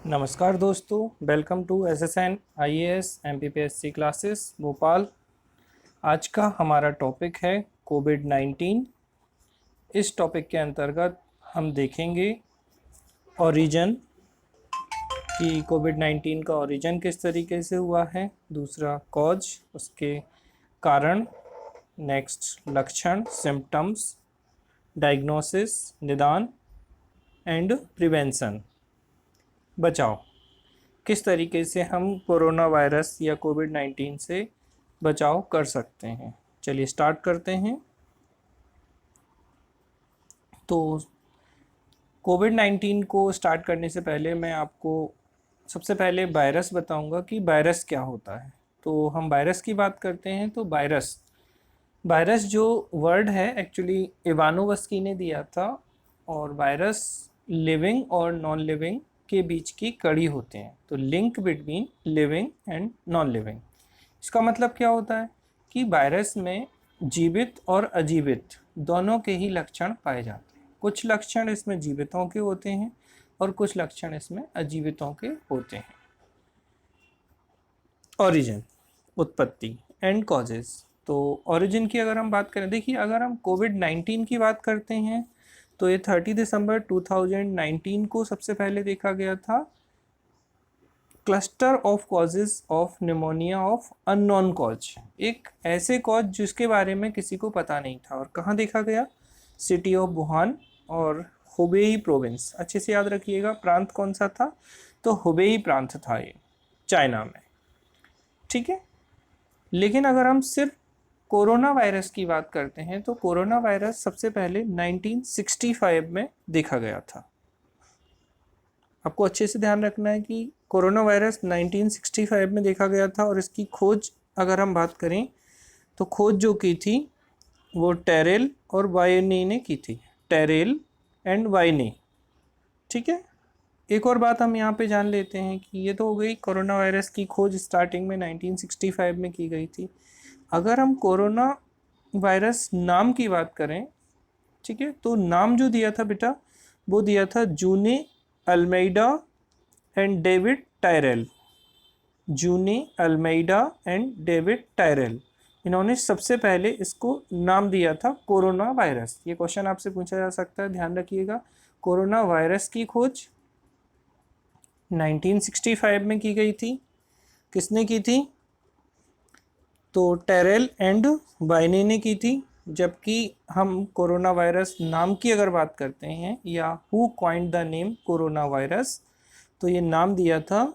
नमस्कार दोस्तों, welcome to SSN IAS MPPSC classes Bhopal. आज का हमारा टॉपिक है कोविड-19। इस टॉपिक के अंतर्गत हम देखेंगे ओरिजिन कि कोविड-19 का ओरिजिन किस तरीके से हुआ है, दूसरा कॉज, उसके कारण, नेक्स्ट लक्षण सिम्टम्स, डायग्नोसिस निदान एंड प्रिवेंशन बचाव। किस तरीके से हम कोरोना वायरस या कोविड-19 से बचाव कर सकते हैं। चलिए स्टार्ट करते हैं। तो कोविड-19 को स्टार्ट करने से पहले मैं आपको सबसे पहले वायरस बताऊंगा कि वायरस क्या होता है। तो हम वायरस की बात करते हैं तो वायरस जो वर्ड है एक्चुअली इवानोवस्की ने दिया था, और वायरस लिविंग और नॉन लिविंग के बीच की कड़ी होते हैं। तो link between living and non living, इसका मतलब क्या होता है कि वायरस में जीवित और अजीवित दोनों के ही लक्षण पाए जाते हैं। कुछ लक्षण इसमें जीवितों के होते हैं और कुछ लक्षण इसमें अजीवितों के होते हैं। ओरिजिन, उत्पत्ति एंड कॉजेज। तो ओरिजिन की अगर हम बात करें, देखिए अगर हम कोविड-19 की बात करते हैं तो ये 30 दिसंबर 2019 को सबसे पहले देखा गया था। Cluster of causes of pneumonia of unknown cause, एक ऐसे कॉज जिसके बारे में किसी को पता नहीं था। और कहाँ देखा गया? सिटी ऑफ वुहान और हुबेई प्रोविंस। अच्छे से याद रखिएगा, प्रांत कौन सा था? तो हुबेई प्रांत था ये, चाइना में। ठीक है, लेकिन अगर हम सिर्फ कोरोना वायरस की बात करते हैं तो कोरोना वायरस सबसे पहले 1965 में देखा गया था। आपको अच्छे से ध्यान रखना है कि कोरोना वायरस 1965 में देखा गया था, और इसकी खोज अगर हम बात करें तो खोज जो की थी वो टेरेल और वाइने ने की थी। Tyrrell and Wayne. ठीक है, एक और बात हम यहाँ पे जान लेते हैं कि ये तो हो गई कोरोना वायरस की खोज स्टार्टिंग में 1965 में की गई थी। अगर हम कोरोना वायरस नाम की बात करें, ठीक है, तो नाम जो दिया था बेटा वो दिया था जूने अल्मेडा एंड डेविड टायरेल। जूने अल्मेडा एंड डेविड टायरेल, इन्होंने सबसे पहले इसको नाम दिया था कोरोना वायरस। ये क्वेश्चन आपसे पूछा जा सकता है, ध्यान रखिएगा। कोरोना वायरस की खोज 1965 में की गई थी। किसने की थी? तो टेरेल एंड वाइने ने की थी। जबकि हम कोरोना वायरस नाम की अगर बात करते हैं, या who coined the name corona virus, तो ये नाम दिया था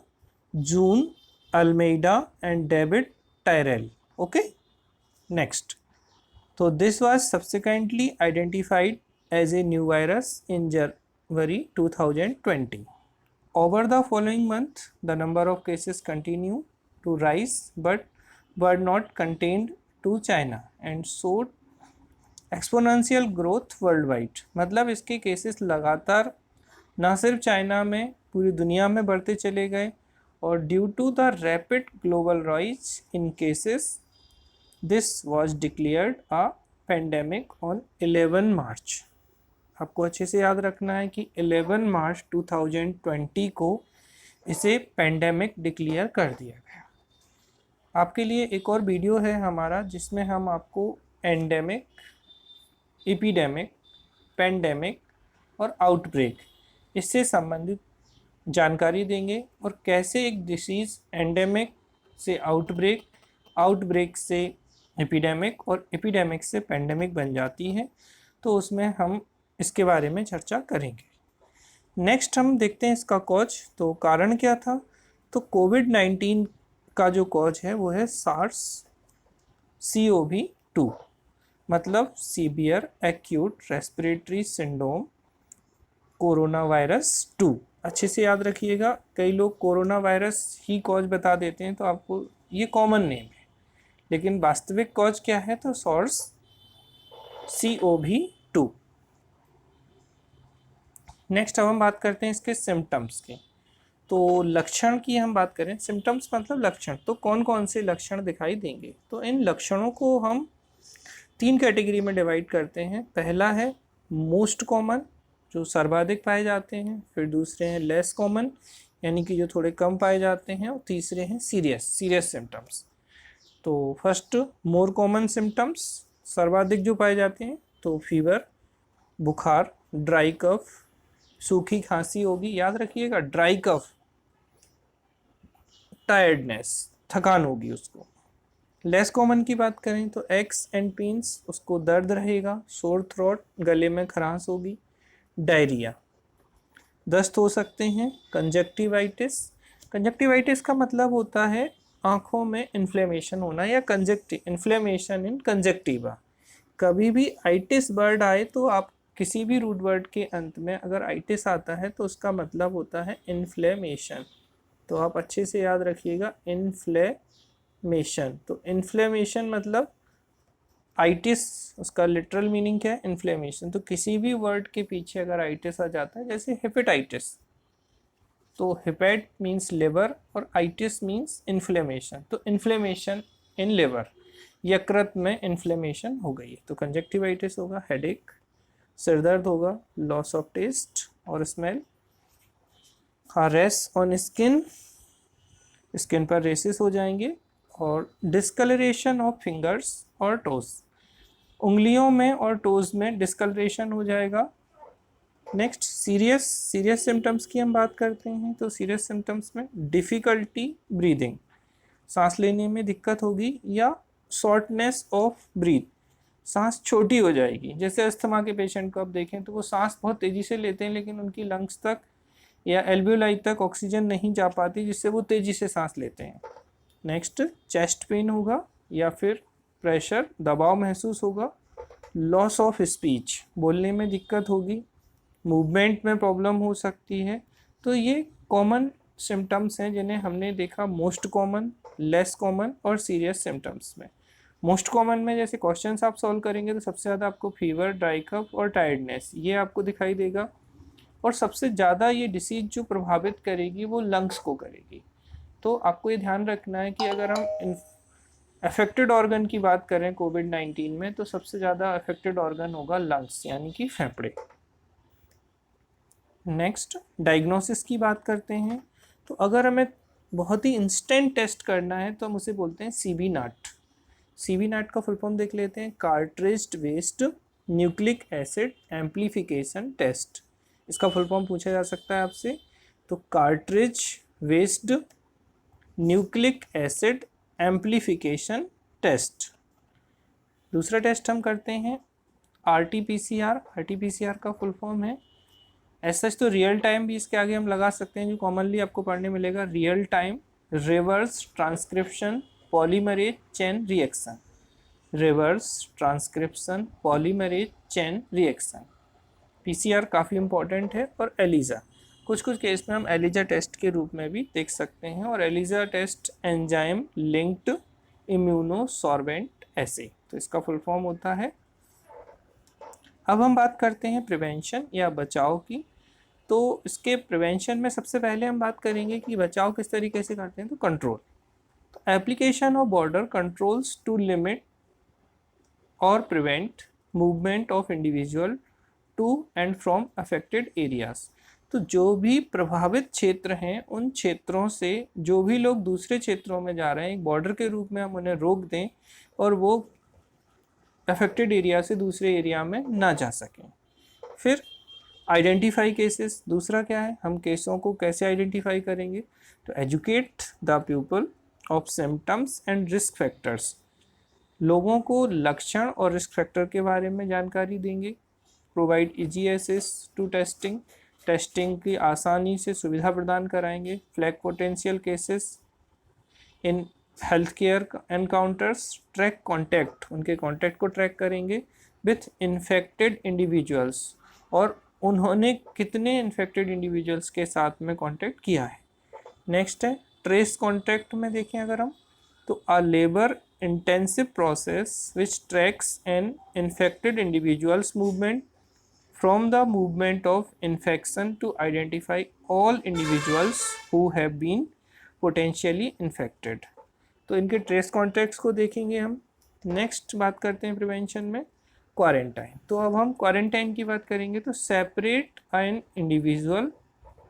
June Almeida and David Tyrrell. Okay, next. तो this was subsequently identified as a new virus in January 2020. Over the following month, the number of cases continue to rise but were not contained to China and showed exponential growth worldwide. मतलब इसके cases लगातार ना सिर्फ China में, पूरी दुनिया में बढ़ते चले गए, और due to the rapid global rise in cases this was declared a pandemic on 11 March. आपको अच्छे से याद रखना है कि 11 मार्च 2020 को इसे पेंडेमिक डिक्लेयर कर दिया गया। आपके लिए एक और वीडियो है हमारा जिसमें हम आपको एंडेमिक, एपिडेमिक, पेंडेमिक और आउटब्रेक, इससे संबंधित जानकारी देंगे, और कैसे एक डिसीज़ एंडेमिक से आउटब्रेक, आउटब्रेक से एपिडेमिक और एपिडेमिक से पेंडेमिक बन जाती है। तो उसमें हम इसके बारे में चर्चा करेंगे। नेक्स्ट हम देखते हैं इसका कॉज। तो कारण क्या था? तो कोविड-19 का जो कॉज है वो है सार्स CoV-2, मतलब severe acute respiratory syndrome corona virus 2। अच्छे से याद रखिएगा, कई लोग कोरोना वायरस ही कॉज बता देते हैं, तो आपको ये कॉमन नेम है, लेकिन वास्तविक कॉज क्या है? तो सार्स CoV-2। नेक्स्ट अब हम बात करते हैं इसके सिम्टम्स की। तो लक्षण की हम बात करें, सिम्टम्स मतलब लक्षण, तो कौन कौन से लक्षण दिखाई देंगे? तो इन लक्षणों को हम 3 कैटेगरी में डिवाइड करते हैं। पहला है मोस्ट कॉमन, जो सर्वाधिक पाए जाते हैं, फिर दूसरे हैं लेस कॉमन यानी कि जो थोड़े कम पाए जाते हैं, और तीसरे हैं सीरियस सिम्टम्स। तो फर्स्ट मोर कॉमन सिम्टम्स, सर्वाधिक जो पाए जाते हैं, तो फीवर, बुखार, ड्राई कफ, सूखी खांसी होगी, याद रखिएगा ड्राई कफ, टायर्डनेस, थकान होगी उसको। लेस कॉमन की बात करें तो एक्स एंड पीन्स, उसको दर्द रहेगा, सोर थ्रोट, गले में खरांश होगी, डायरिया, दस्त हो सकते हैं, कंजक्टिवाइटिस। कंजक्टिवाइटिस का मतलब होता है आंखों में इन्फ्लेमेशन होना, या इन्फ्लेमेशन इन कंजक्टिवा। कभी भी आइटिस वर्ड आए तो आप किसी भी रूट वर्ड के अंत में अगर आइटिस आता है तो उसका मतलब होता है इन्फ्लेमेशन। तो आप अच्छे से याद रखिएगा, इन्फ्लेमेशन। तो इन्फ्लेमेशन मतलब आइटिस, उसका लिटरल मीनिंग क्या है, इन्फ्लेमेशन। तो किसी भी वर्ड के पीछे अगर आइटिस आ जाता है, जैसे हेपेटाइटिस, तो हेपेट मीन्स लिवर और आइटिस मीन्स इन्फ्लेमेशन, तो इन्फ्लेमेशन इन लिवर, यकृत में इन्फ्लेमेशन हो गई है, तो कंजक्टिवाइटिस होगा, हेडेक, सिर दर्द होगा, लॉस ऑफ टेस्ट और smell, rash on skin, skin पर रेसेस हो जाएंगे, और डिस्कलरेशन ऑफ फिंगर्स और टोज, उंगलियों में और टोज में डिस्कलरेशन हो जाएगा। नेक्स्ट सीरियस सिम्टम्स की हम बात करते हैं, तो सीरियस सिम्टम्स में डिफ़िकल्टी ब्रीदिंग, सांस लेने में दिक्कत होगी, या शॉर्टनेस ऑफ ब्रीथ, सांस छोटी हो जाएगी। जैसे अस्थमा के पेशेंट को आप देखें तो वो सांस बहुत तेज़ी से लेते हैं, लेकिन उनकी लंग्स तक या एल्वियोलाई तक ऑक्सीजन नहीं जा पाती, जिससे वो तेज़ी से सांस लेते हैं। नेक्स्ट चेस्ट पेन होगा, या फिर प्रेशर, दबाव महसूस होगा, लॉस ऑफ स्पीच, बोलने में दिक्कत होगी, मूवमेंट में प्रॉब्लम हो सकती है। तो ये कॉमन सिम्टम्स हैं जिन्हें हमने देखा मोस्ट कॉमन, लेस कॉमन और सीरियस सिम्टम्स में। मोस्ट कॉमन में जैसे क्वेश्चंस आप सॉल्व करेंगे तो सबसे ज़्यादा आपको फीवर, ड्राई कफ और टायर्डनेस ये आपको दिखाई देगा, और सबसे ज़्यादा ये डिसीज जो प्रभावित करेगी वो लंग्स को करेगी। तो आपको ये ध्यान रखना है कि अगर हम अफेक्टेड ऑर्गन की बात करें कोविड-19 में, तो सबसे ज़्यादा अफेक्टेड ऑर्गन होगा लंग्स, यानी कि फेफड़े। नेक्स्ट डायग्नोसिस की बात करते हैं, तो अगर हमें बहुत ही इंस्टेंट टेस्ट करना है तो हम उसे बोलते हैं सीबी नाट। सीबी नाट का फुल फॉर्म देख लेते हैं, cartridged based nucleic acid amplification test. इसका फुल फॉर्म पूछा जा सकता है आपसे, तो cartridge based nucleic acid amplification test. दूसरा टेस्ट हम करते हैं आरटीपीसीआर। आरटीपीसीआर का फुल फॉर्म है, ऐसा तो रियल टाइम भी इसके आगे हम लगा सकते हैं, जो कॉमनली आपको पढ़ने मिलेगा, real time reverse transcription polymerase chain reaction, reverse transcription polymerase chain reaction. PCR काफ़ी इंपॉर्टेंट है, और एलिजा, कुछ केस में हम एलिजा टेस्ट के रूप में भी देख सकते हैं, और ELISA test enzyme linked immunosorbent assay, तो इसका फुल फॉर्म होता है। अब हम बात करते हैं प्रिवेंशन या बचाव की। तो इसके प्रिवेंशन में सबसे पहले हम बात करेंगे कि बचाव किस तरीके से करते हैं, तो कंट्रोल, तो application of border controls to limit और prevent movement of individual to and from affected areas. तो जो भी प्रभावित क्षेत्र हैं उन क्षेत्रों से जो भी लोग दूसरे क्षेत्रों में जा रहे हैं, एक बॉर्डर के रूप में हम उन्हें रोक दें और वो अफेक्टेड एरिया से दूसरे एरिया में ना जा सकें। फिर आइडेंटिफाई केसेस, दूसरा क्या है, हम केसों को कैसे आइडेंटिफाई करेंगे, तो educate the people of symptoms and risk factors, लोगों को लक्षण और रिस्क फैक्टर के बारे में जानकारी देंगे। Provide easy access to testing, testing की आसानी से सुविधा प्रदान कराएंगे। Flag potential cases in health care encounters, track contact, उनके कॉन्टैक्ट को ट्रैक करेंगे विथ इन्फेक्टेड इंडिविजुअल्स, और उन्होंने कितने इन्फेक्टेड इंडिविजुअल्स के साथ में कॉन्टैक्ट किया है। नेक्स्ट है ट्रेस कॉन्टैक्ट में देखें अगर हम, तो अ labour intensive process which tracks an infected individuals movement from the movement of infection to identify all individuals who have been potentially infected। तो इनके ट्रेस कॉन्टैक्ट्स को देखेंगे हम। नेक्स्ट बात करते हैं प्रिवेंशन में क्वारंटाइन। तो अब हम क्वारंटाइन की बात करेंगे, तो separate an individual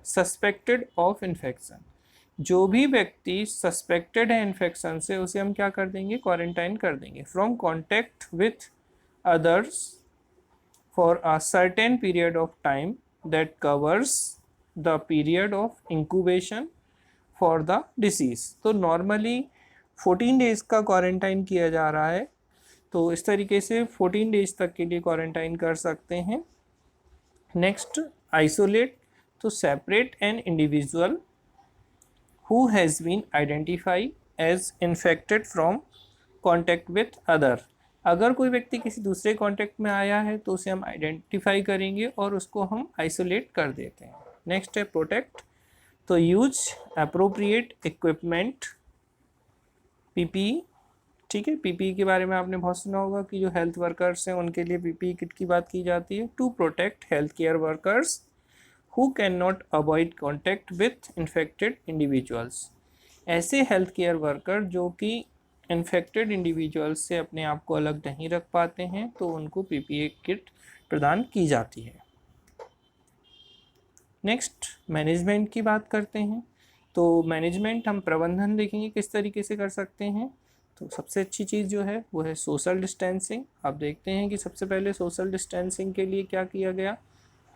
suspected of infection, जो भी व्यक्ति सस्पेक्टेड है इन्फेक्शन से उसे हम क्या कर देंगे, क्वारंटाइन कर देंगे। From contact with others for a certain period of time that covers the period of incubation for the disease. तो नॉर्मली 14 डेज का क्वारंटाइन किया जा रहा है, तो इस तरीके से 14 डेज तक के लिए क्वारंटाइन कर सकते हैं। नेक्स्ट, आइसोलेट, तो separate an individual who has been identified as infected from contact with other। अगर कोई व्यक्ति किसी दूसरे कॉन्टेक्ट में आया है तो उसे हम आइडेंटिफाई करेंगे और उसको हम आइसोलेट कर देते हैं। नेक्स्ट है प्रोटेक्ट, तो यूज अप्रोप्रिएट इक्विपमेंट, पीपीई। ठीक है, पीपीई के बारे में आपने बहुत सुना होगा कि जो हेल्थ वर्कर्स हैं उनके लिए पीपीई किट की बात की जाती है। To protect health care workers who cannot avoid contact with infected individuals। ऐसे हेल्थ केयर वर्कर जो कि इन्फेक्टेड इंडिविजुअल्स से अपने आप को अलग नहीं रख पाते हैं, तो उनको पीपीई किट प्रदान की जाती है। नेक्स्ट, मैनेजमेंट की बात करते हैं। तो मैनेजमेंट हम प्रबंधन देखेंगे किस तरीके से कर सकते हैं। तो सबसे अच्छी चीज़ जो है वो है सोशल डिस्टेंसिंग। आप देखते हैं कि सबसे पहले सोशल डिस्टेंसिंग के लिए क्या किया गया,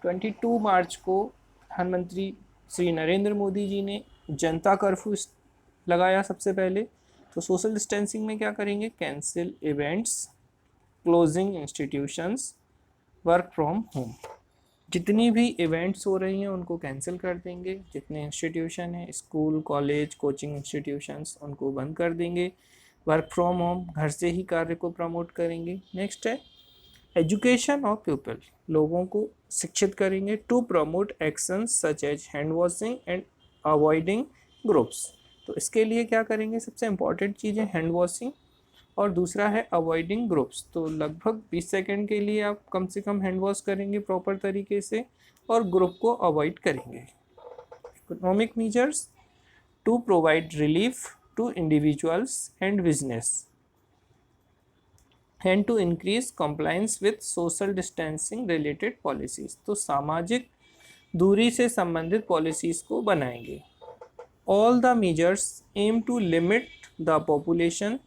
22 मार्च को प्रधानमंत्री श्री नरेंद्र मोदी जी ने जनता कर्फ्यू लगाया सबसे पहले। तो सोशल डिस्टेंसिंग में क्या करेंगे, cancel events, closing institutions, work from home. जितनी भी इवेंट्स हो रही हैं उनको कैंसिल कर देंगे, जितने इंस्टीट्यूशन हैं, स्कूल, कॉलेज, कोचिंग इंस्टीट्यूशंस, उनको बंद कर देंगे। वर्क फ्रॉम होम, घर से ही कार्य को प्रमोट करेंगे। नेक्स्ट है एजुकेशन ऑफ पीपल, लोगों को शिक्षित करेंगे। To promote actions such as hand washing and avoiding groups. तो इसके लिए क्या करेंगे, सबसे इंपॉर्टेंट चीज़ है हैंड वॉशिंग और दूसरा है अवॉइडिंग ग्रुप्स। तो लगभग 20 सेकेंड के लिए आप कम से कम हैंड वॉश करेंगे प्रॉपर तरीके से और ग्रुप को अवॉइड करेंगे। Economic measures, to provide relief to individuals and business and to increase compliance with social distancing related policies. तो सामाजिक दूरी से संबंधित पॉलिसीज को बनाएंगे। All the measures aim to limit the population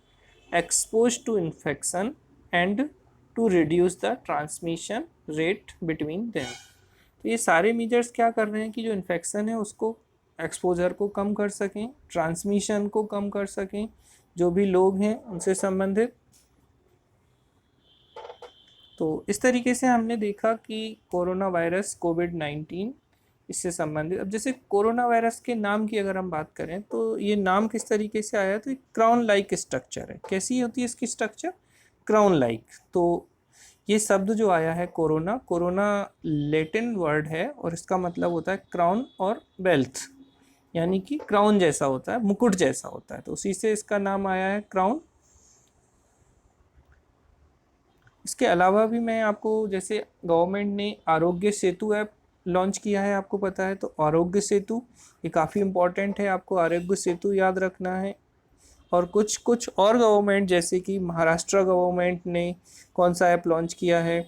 expose to infection and to reduce the transmission rate between them. तो ये सारे मेजर्स क्या कर रहे हैं कि जो इन्फेक्शन है उसको, एक्सपोजर को कम कर सकें, ट्रांसमिशन को कम कर सकें, जो भी लोग हैं उनसे संबंधित। तो इस तरीके से हमने देखा कि कोरोना वायरस कोविड-19 इससे संबंधित। अब जैसे कोरोना वायरस के नाम की अगर हम बात करें तो ये नाम किस तरीके से आया, तो क्राउन लाइक स्ट्रक्चर है। कैसी होती है इसकी स्ट्रक्चर, क्राउन लाइक। तो ये शब्द जो आया है कोरोना, कोरोना लैटिन वर्ड है और इसका मतलब होता है क्राउन और वेल्थ, यानी कि क्राउन जैसा होता है, मुकुट जैसा होता है, तो उसी से इसका नाम आया है क्राउन। इसके अलावा भी मैं आपको, जैसे गवर्नमेंट ने आरोग्य सेतु ऐप लॉन्च किया है, आपको पता है, तो आरोग्य सेतु ये काफ़ी इम्पॉर्टेंट है, आपको आरोग्य सेतु याद रखना है। और कुछ और गवर्नमेंट, जैसे कि महाराष्ट्र गवर्नमेंट ने कौन सा ऐप लॉन्च किया है,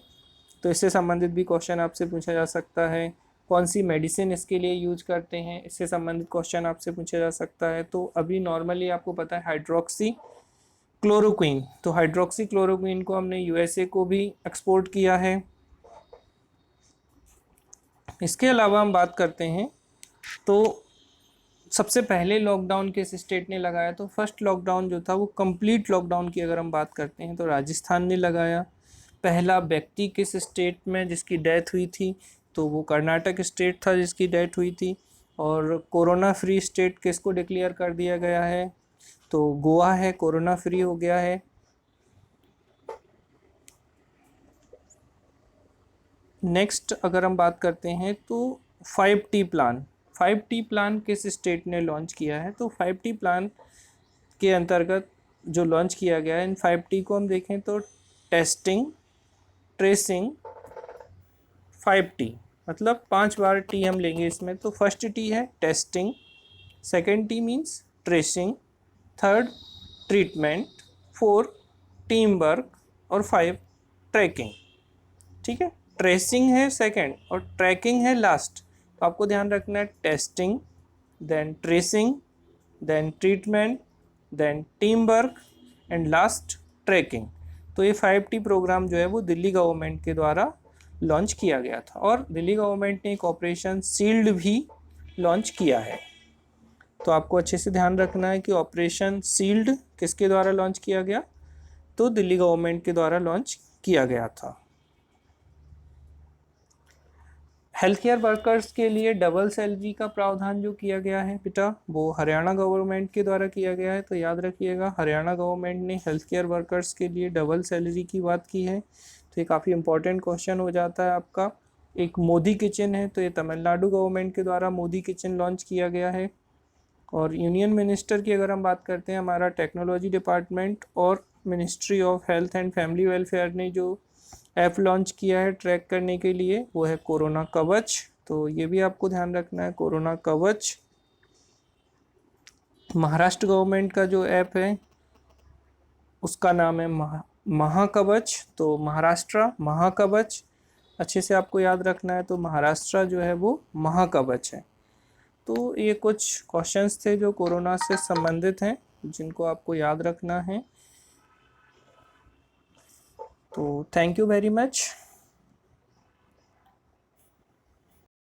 तो इससे संबंधित भी क्वेश्चन आपसे पूछा जा सकता है। कौन सी मेडिसिन इसके लिए यूज करते हैं, इससे संबंधित क्वेश्चन आपसे पूछा जा सकता है। तो अभी नॉर्मली आपको पता है हाइड्रोक्सी क्लोरोक्वीन, तो हाइड्रोक्सी क्लोरोक्वीन को हमने यूएसए को भी एक्सपोर्ट किया है। इसके अलावा हम बात करते हैं तो सबसे पहले लॉकडाउन किस स्टेट ने लगाया, तो फर्स्ट लॉकडाउन जो था वो कंप्लीट लॉकडाउन की अगर हम बात करते हैं तो राजस्थान ने लगाया। पहला व्यक्ति किस स्टेट में जिसकी डेथ हुई थी, तो वो कर्नाटक स्टेट था जिसकी डेथ हुई थी। और कोरोना फ्री स्टेट किसको डिक्लेयर कर दिया गया है, तो गोवा है, कोरोना फ्री हो गया है। नेक्स्ट अगर हम बात करते हैं तो 5T प्लान, 5T प्लान किस स्टेट ने लॉन्च किया है, तो 5T प्लान के अंतर्गत जो लॉन्च किया गया है, इन 5T को हम देखें तो टेस्टिंग, ट्रेसिंग, 5T, मतलब 5 बार टी हम लेंगे इसमें। तो फर्स्ट टी है testing, second T means tracing, third treatment, 4 team work और 5 ट्रैकिंग। ठीक है, ट्रेसिंग है सेकंड और ट्रैकिंग है लास्ट, तो आपको ध्यान रखना है testing, then tracing, then treatment, then team work and last tracking. तो ये 5T प्रोग्राम जो है वो दिल्ली गवर्नमेंट के द्वारा लॉन्च किया गया था और दिल्ली गवर्नमेंट ने एक ऑपरेशन सील्ड भी लॉन्च किया है। तो आपको अच्छे से ध्यान रखना है कि ऑपरेशन सील्ड किसके द्वारा लॉन्च किया गया, तो दिल्ली गवर्नमेंट के द्वारा लॉन्च किया गया था। हेल्थ केयर वर्कर्स के लिए डबल सैलरी का प्रावधान जो किया गया है बेटा, वो हरियाणा गवर्नमेंट के द्वारा किया गया है। तो याद रखिएगा, हरियाणा गवर्नमेंट ने हेल्थ केयर वर्कर्स के लिए डबल सैलरी की बात की है। तो ये काफ़ी इंपॉर्टेंट क्वेश्चन हो जाता है आपका। एक मोदी किचन है, तो ये तमिलनाडु गवर्नमेंट के द्वारा मोदी किचन लॉन्च किया गया है। और यूनियन मिनिस्टर की अगर हम बात करते हैं, हमारा टेक्नोलॉजी डिपार्टमेंट और ministry of health and family welfare ने जो ऐप लॉन्च किया है ट्रैक करने के लिए, वो है कोरोना कवच। तो ये भी आपको ध्यान रखना है, कोरोना कवच। महाराष्ट्र गवर्नमेंट का जो ऐप है उसका नाम है महाकवच। तो महाराष्ट्र महाकवच अच्छे से आपको याद रखना है। तो महाराष्ट्र जो है वो महाकवच है। तो ये कुछ क्वेश्चंस थे जो कोरोना से संबंधित हैं, जिनको आपको याद रखना है। तो थैंक यू वेरी मच।